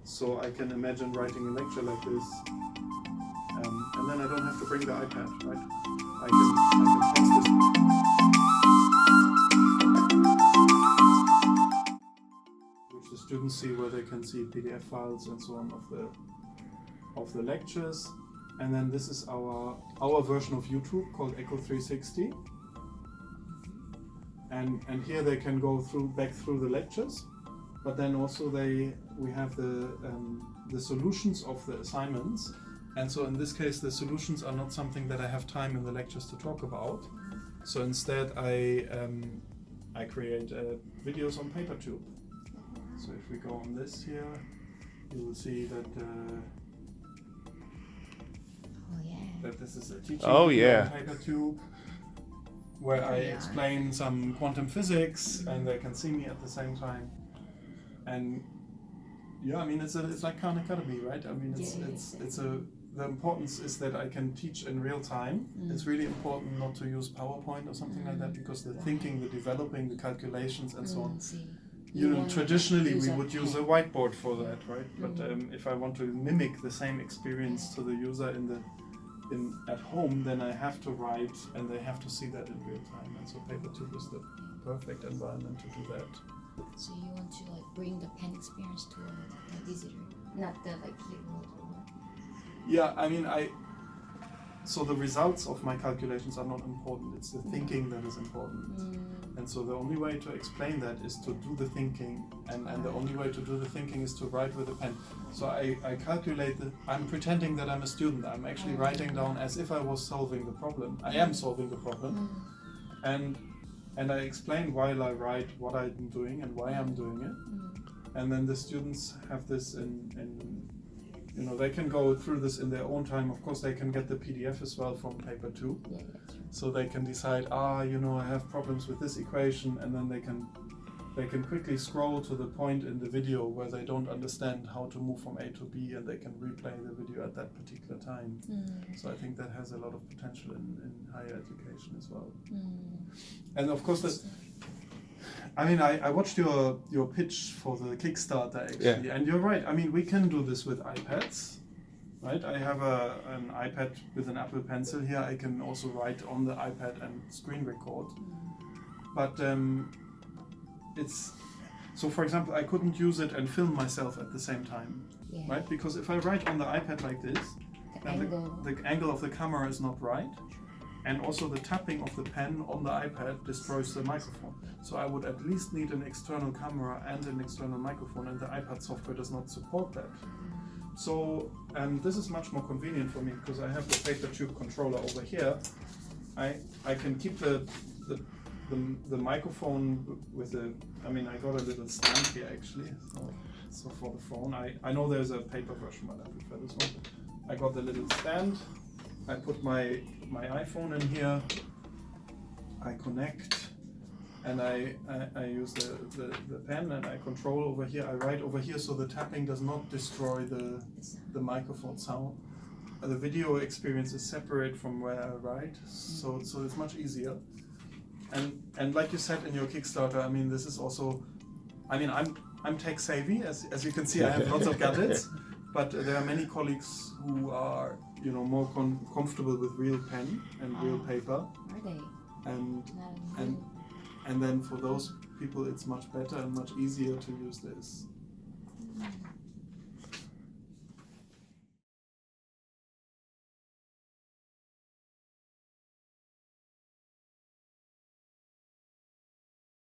So I can imagine writing a lecture like this, and then I don't have to bring the iPad, right? I can pause this. Which the students see, where they can see PDF files and so on of the lectures. And then this is our version of YouTube called Echo 360. And here they can go back through the lectures, but then also we have the solutions of the assignments. And so in this case, the solutions are not something that I have time in the lectures to talk about. So instead, I create videos on PaperTube. So if we go on this here, you will see that that this is a teaching video on PaperTube, where I explain some quantum physics, and they can see me at the same time. And yeah, I mean, it's like Khan Academy, right? I mean, the importance is that I can teach in real time. It's really important not to use PowerPoint or something like that, because the thinking, the developing, the calculations, and so on. You know, traditionally we would use a whiteboard for that, right? But if I want to mimic the same experience to the user at home, then I have to write, and they have to see that in real time. And so PaperTube is the perfect environment to do that. So you want to like bring the pen experience to a visitor, not the like keyboard. Yeah, I mean, so the results of my calculations are not important. It's the thinking that is important. And so the only way to explain that is to do the thinking, and the only way to do the thinking is to write with a pen. So I calculate I'm pretending that I'm a student. I'm actually writing down as if I was solving the problem. I am solving the problem. And I explain while I write what I'm doing and why I'm doing it. And then the students have this you know, they can go through this in their own time. Of course, they can get the PDF as well from PaperTube. So they can decide, you know, I have problems with this equation, and then they can quickly scroll to the point in the video where they don't understand how to move from A to B, and they can replay the video at that particular time. So I think that has a lot of potential in higher education as well. And of course, I watched your pitch for the Kickstarter actually, and you're right. I mean, we can do this with iPads, right? I have an iPad with an Apple Pencil here. I can also write on the iPad and screen record. But so for example, I couldn't use it and film myself at the same time, right? Because if I write on the iPad like this, the angle of the camera is not right. And also the tapping of the pen on the iPad destroys the microphone. So I would at least need an external camera and an external microphone, and the iPad software does not support that. So this is much more convenient for me, because I have the PaperTube controller over here. I can keep the microphone with I got a little stand here actually. So for the phone, I know there's a paper version, but I prefer this one. I got the little stand. I put my iPhone in here, I connect, and I use the pen, and I control over here. I write over here, so the tapping does not destroy the microphone sound. The video experience is separate from where I write, so it's much easier. And like you said in your Kickstarter, I mean, this is also, I mean, I'm tech savvy, as you can see. I have lots of gadgets, but there are many colleagues who are, you know, more comfortable with real pen and real paper. Are they? And then for those people, it's much better and much easier to use this.